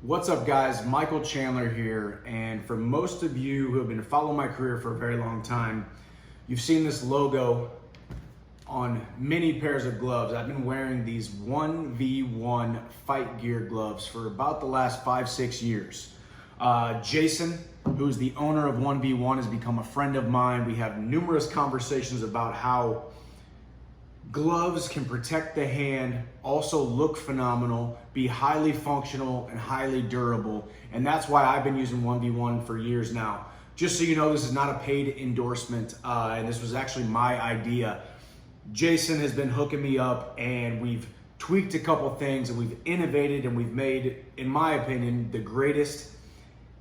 What's up, guys? Michael Chandler here, and for most of you who have been following my career for a very long time, you've seen this logo on many pairs of gloves. I've been wearing these 1v1 fight gear gloves for about the last 5-6 years. Jason, who's the owner of 1v1, has become a friend of mine. We have numerous conversations about how gloves can protect the hand, also look phenomenal, be highly functional and highly durable. And that's why I've been using 1v1 for years now. Just so you know, this is not a paid endorsement, and this was actually my idea. Jason has been hooking me up, and we've tweaked a couple things, and we've innovated, and we've made, in my opinion, the greatest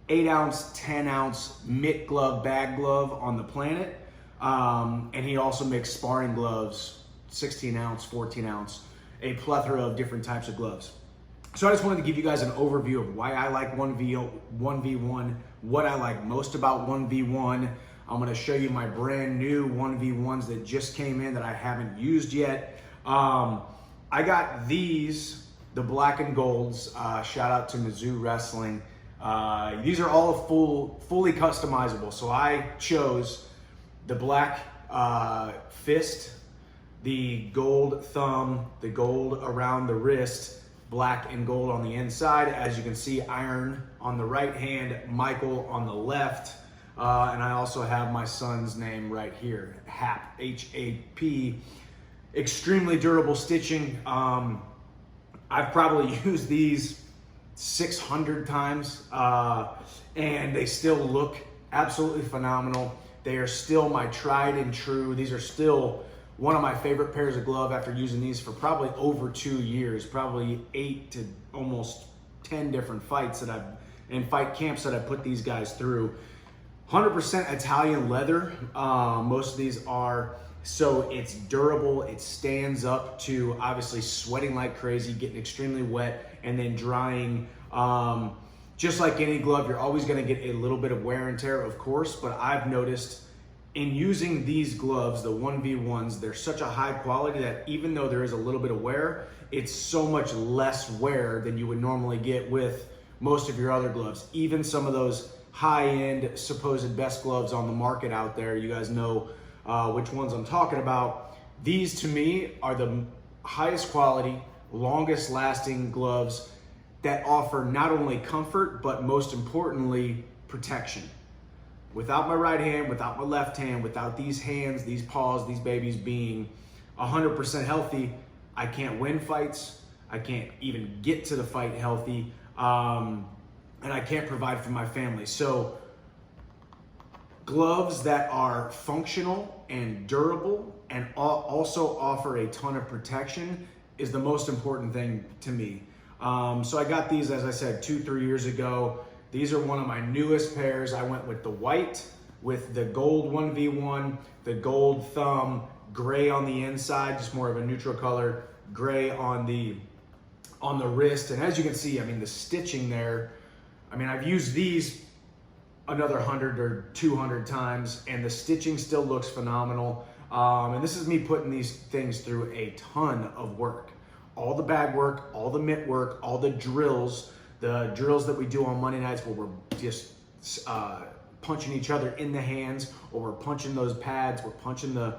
8-ounce, 10-ounce mitt glove, bag glove on the planet. And he also makes sparring gloves, 16-ounce, 14-ounce, a plethora of different types of gloves. So I just wanted to give you guys an overview of why I like 1v1, what I like most about 1v1. I'm going to show you my brand new 1v1s that just came in that I haven't used yet. I got these, the black and golds. Shout out to Mizzou Wrestling. These are all fully customizable. So I chose the black fist, the gold thumb, the gold around the wrist, black and gold on the inside. As you can see, iron on the right hand, Michael on the left. And I also have my son's name right here, Hap, H-A-P. Extremely durable stitching. I've probably used these 600 times, and they still look absolutely phenomenal. They are still my tried and true. These are still one of my favorite pairs of glove after using these for probably over 2 years, probably 8 to almost 10 different fights and fight camps that I put these guys through. 100% Italian leather, most of these are, so it's durable, it stands up to obviously sweating like crazy, getting extremely wet, and then drying. Just like any glove, you're always gonna get a little bit of wear and tear, of course, but I've noticed in using these gloves, the 1v1s, they're such a high quality that even though there is a little bit of wear, it's so much less wear than you would normally get with most of your other gloves. Even some of those high-end supposed best gloves on the market out there, you guys know which ones I'm talking about. These to me are the highest quality, longest lasting gloves that offer not only comfort, but most importantly, protection. Without my right hand, without my left hand, without these hands, these paws, these babies being 100% healthy, I can't win fights. I can't even get to the fight healthy. And I can't provide for my family. So gloves that are functional and durable and also offer a ton of protection is the most important thing to me. So I got these, as I said, 2-3 years ago. These are one of my newest pairs. I went with the white, with the gold 1v1, the gold thumb, gray on the inside, just more of a neutral color, gray on the wrist. And as you can see, I mean, the stitching there, I mean, I've used these another 100 or 200 times, and the stitching still looks phenomenal. And this is me putting these things through a ton of work. All the bag work, all the mitt work, all the drills that we do on Monday nights where we're just punching each other in the hands, or we're punching those pads, we're punching the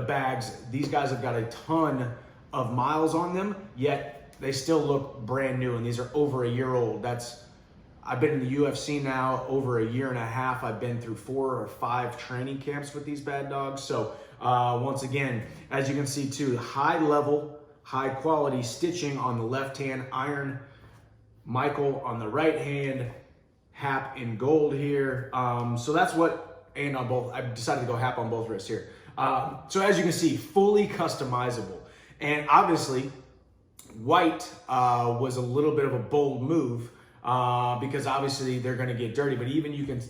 bags. These guys have got a ton of miles on them, yet they still look brand new, and these are over a year old. I've been in the UFC now over a year and a half. I've been through 4 or 5 training camps with these bad dogs. So once again, as you can see too, high level, high quality stitching on the left hand, iron, Michael on the right hand, Hap in gold here. So that's what, and on both, I decided to go Hap on both wrists here. So as you can see, fully customizable. And obviously, white was a little bit of a bold move because obviously they're gonna get dirty, but even you can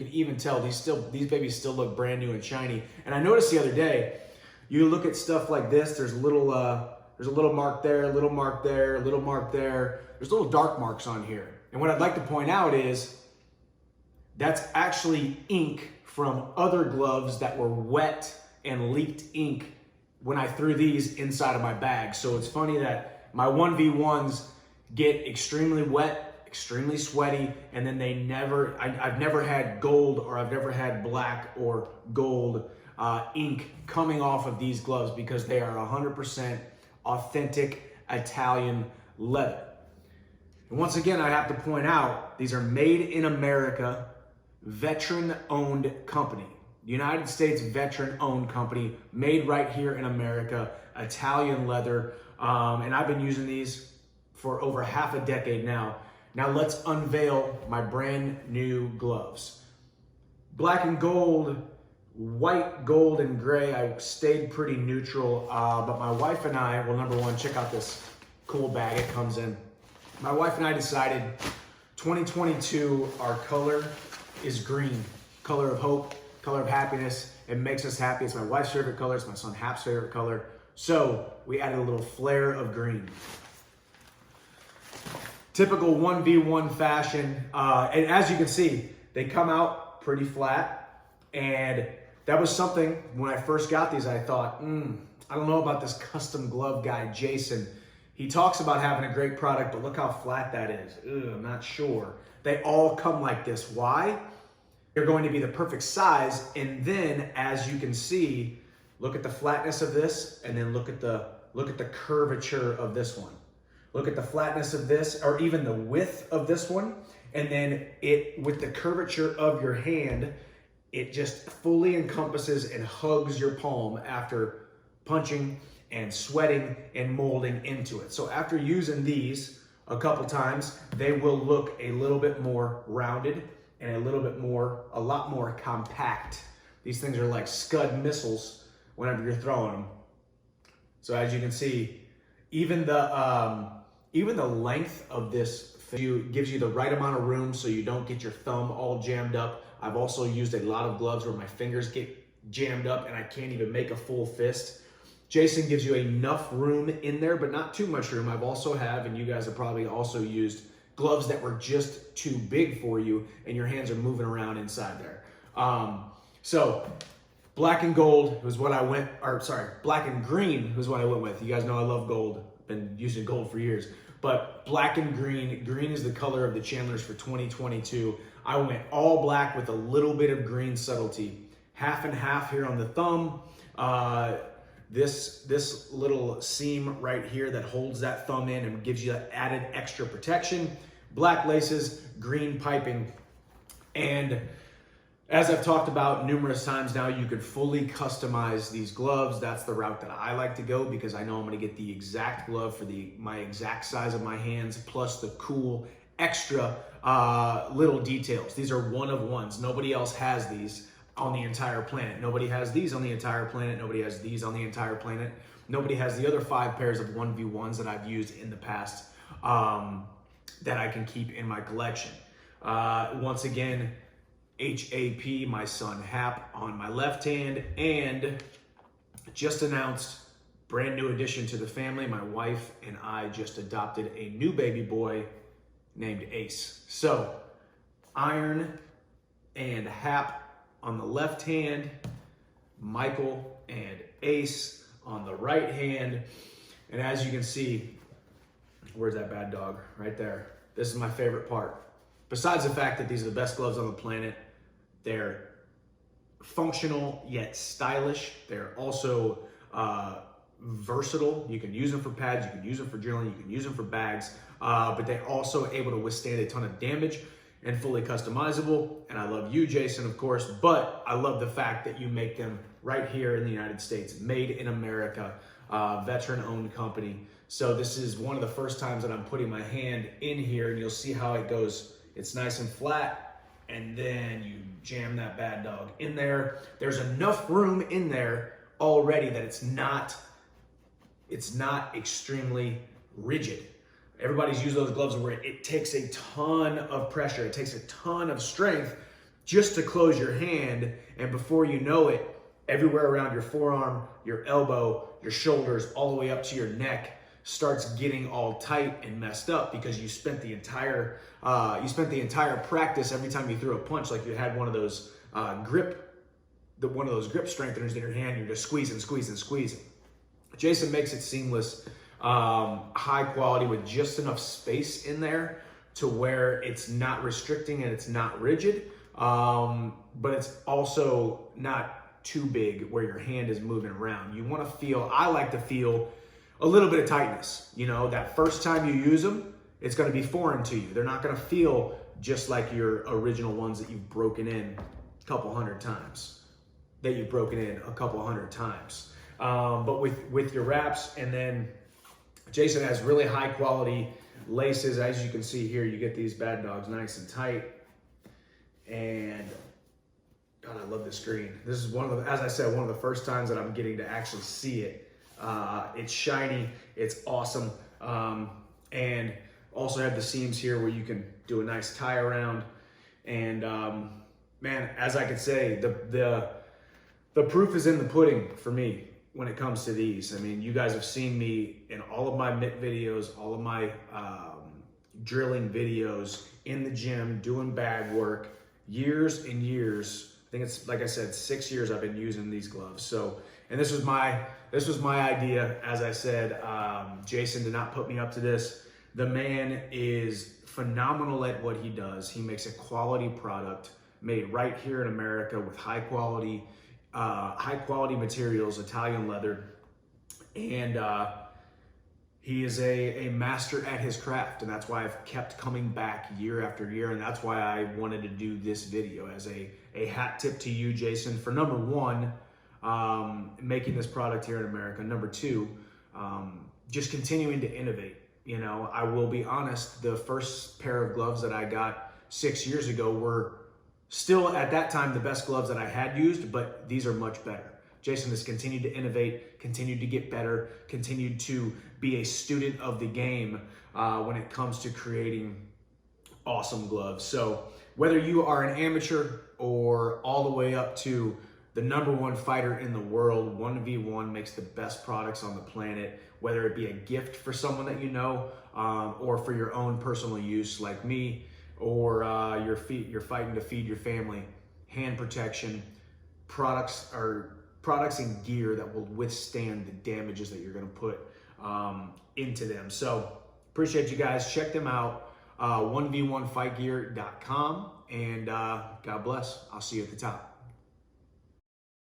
even tell these babies still look brand new and shiny. And I noticed the other day, you look at stuff like this, there's a little mark there, a little mark there, a little mark there. There's little dark marks on here. And what I'd like to point out is that's actually ink from other gloves that were wet and leaked ink when I threw these inside of my bag. So it's funny that my 1v1s get extremely wet, extremely sweaty, and then I've never had gold or I've never had black or gold ink coming off of these gloves because they are 100% authentic Italian leather. And once again, I have to point out, these are made in America, veteran-owned company. United States veteran-owned company, made right here in America, Italian leather. And I've been using these for over half a decade now. Now let's unveil my brand new gloves. Black and gold, white, gold, and gray. I stayed pretty neutral, but my wife and I, well, number one, check out this cool bag it comes in. My wife and I decided 2022, our color is green. Color of hope, color of happiness. It makes us happy. It's my wife's favorite color. It's my son Hap's favorite color. So we added a little flare of green. Typical 1v1 fashion. And as you can see, they come out pretty flat. And that was something, when I first got these, I thought, I don't know about this custom glove guy, Jason. He talks about having a great product, but look how flat that is. I'm not sure. They all come like this. Why? They're going to be the perfect size. And then, as you can see, look at the flatness of this, and then look at the curvature of this one. Look at the flatness of this, or even the width of this one. And then with the curvature of your hand, it just fully encompasses and hugs your palm after punching and sweating and molding into it. So after using these a couple times, they will look a little bit more rounded and a lot more compact. These things are like Scud missiles whenever you're throwing them. So as you can see, even the length of this gives you the right amount of room so you don't get your thumb all jammed up. I've also used a lot of gloves where my fingers get jammed up and I can't even make a full fist. Jason gives you enough room in there, but not too much room. I've also and you guys have probably also used gloves that were just too big for you and your hands are moving around inside there. So black and gold was what black and green was what I went with. You guys know I love gold. Been using gold for years. But black and green is the color of the Chandlers for 2022. I went all black with a little bit of green subtlety. Half and half here on the thumb. This little seam right here that holds that thumb in and gives you that added extra protection. Black laces, green piping. And as I've talked about numerous times now, you could fully customize these gloves. That's the route that I like to go because I know I'm gonna get the exact glove for my exact size of my hands, plus the cool extra little details. These are one of ones. Nobody else has these on the entire planet. Nobody has these on the entire planet. Nobody has these on the entire planet. Nobody has the other 5 pairs of 1v1s that I've used in the past that I can keep in my collection. Once again, HAP, my son Hap on my left hand, and just announced brand new addition to the family. My wife and I just adopted a new baby boy named Ace. So Iron and Hap on the left hand, Michael and Ace on the right hand. And as you can see, where's that bad dog? Right there. This is my favorite part. Besides the fact that these are the best gloves on the planet, they're functional yet stylish. They're also versatile. You can use them for pads, you can use them for drilling, you can use them for bags, but they're also able to withstand a ton of damage and fully customizable. And I love you, Jason, of course, but I love the fact that you make them right here in the United States, made in America, veteran-owned company. So this is one of the first times that I'm putting my hand in here, and you'll see how it goes. It's nice and flat, and then you jam that bad dog in there. There's enough room in there already that it's not extremely rigid. Everybody's used those gloves where it takes a ton of pressure, it takes a ton of strength just to close your hand, and before you know it, everywhere around your forearm, your elbow, your shoulders, all the way up to your neck starts getting all tight and messed up because you spent the entire practice every time you threw a punch like you had one of those grip strengtheners in your hand. You're just squeezing. Jason makes it seamless, high quality with just enough space in there to where it's not restricting and it's not rigid, but it's also not too big where your hand is moving around. You want to feel, I like to feel a little bit of tightness. You know, that first time you use them, it's going to be foreign to you. They're not going to feel just like your original ones that you've broken in a couple hundred times. But with your wraps, and then Jason has really high quality laces. As you can see here, you get these bad dogs nice and tight. And God, I love this green. This is one of the, as I said, one of the first times that I'm getting to actually see it. It's shiny, it's awesome. And also have the seams here where you can do a nice tie around. And man, as I could say, the proof is in the pudding for me when it comes to these. I mean, you guys have seen me in all of my mitt videos, all of my drilling videos, in the gym, doing bag work, years and years. I think it's, like I said, 6 years I've been using these gloves. So, and this was my idea. As I said, Jason did not put me up to this. The man is phenomenal at what he does. He makes a quality product made right here in America with high quality materials, Italian leather, and he is a master at his craft, and that's why I've kept coming back year after year, and that's why I wanted to do this video as a hat tip to you, Jason, for number one, making this product here in America. Number two, just continuing to innovate. You know, I will be honest, the first pair of gloves that I got 6 years ago were still at that time the best gloves that I had used, but these are much better. Jason has continued to innovate, continued to get better, continued to be a student of the game when it comes to creating awesome gloves. So whether you are an amateur or all the way up to the #1 fighter in the world, 1v1 makes the best products on the planet, whether it be a gift for someone that you know, or for your own personal use like me, or you're fighting to feed your family, hand protection, products and gear that will withstand the damages that you're gonna put into them. So appreciate you guys. Check them out, 1v1fightgear.com, and God bless. I'll see you at the top.